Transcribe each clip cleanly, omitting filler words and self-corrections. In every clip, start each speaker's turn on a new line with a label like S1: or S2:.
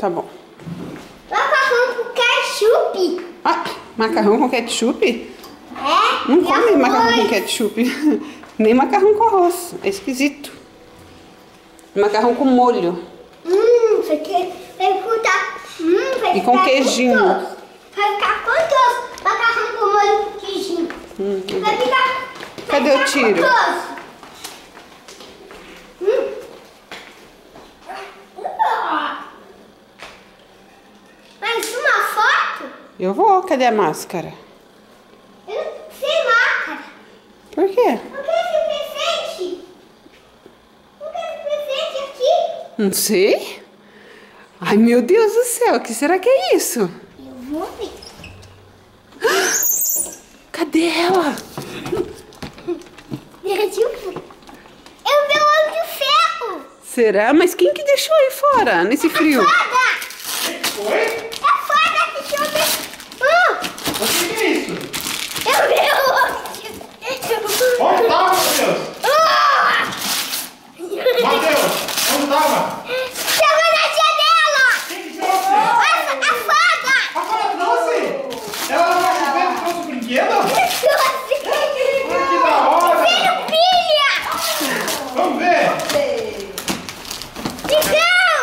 S1: Tá bom.
S2: Macarrão com ketchup.
S1: Ah, macarrão com ketchup?
S2: É?
S1: Não come macarrão com ketchup. Nem macarrão com arroz. É esquisito. Macarrão com molho.
S2: Isso aqui vai ficar... vai
S1: E com
S2: ficar
S1: queijinho.
S2: gostoso. Vai ficar gostoso. Macarrão com molho com queijinho. Vai ficar...
S1: Cadê o tiro?
S2: Gostoso. Mais uma foto?
S1: Eu vou. Cadê a máscara?
S2: Eu não sei máscara.
S1: Por quê?
S2: Eu quero esse presente. Eu quero esse presente aqui.
S1: Não sei. Ai, meu Deus do céu. O que será que é isso?
S2: Eu vou ver.
S1: Cadê ela?
S2: Eu vi o Homem de Ferro.
S1: Será? Mas quem que deixou aí fora, nesse frio?
S2: Foda!
S3: Oi?
S2: É foda que chama.
S3: O que é isso?
S2: Eu vi o Homem de Ferro.
S3: Onde tava, Matheus? Matheus, onde tava?
S2: Chama na janela.
S3: Quem que trouxe?
S2: A foda.
S3: A Fara trouxe? Ela não vai chover, trouxe o brinquedo? Que da hora!
S2: Filho, pilha.
S3: Vamos ver!
S2: Legal.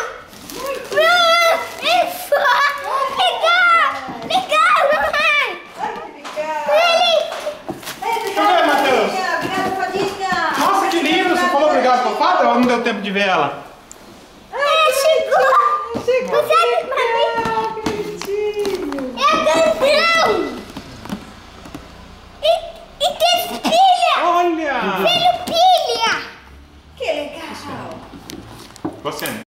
S3: Deixa eu ver, Matheus.
S4: Obrigada, Fadinha.
S3: Nossa, que lindo! Você falou obrigado com a Fada ou não deu tempo de ver ela?
S2: Chegou.
S4: Chegou.
S2: Você é pra mim.
S4: Que bonitinho.
S2: É grandão. E tem pilha.
S3: Olha!
S2: Filho, pilha.
S4: Que legal.
S3: Você.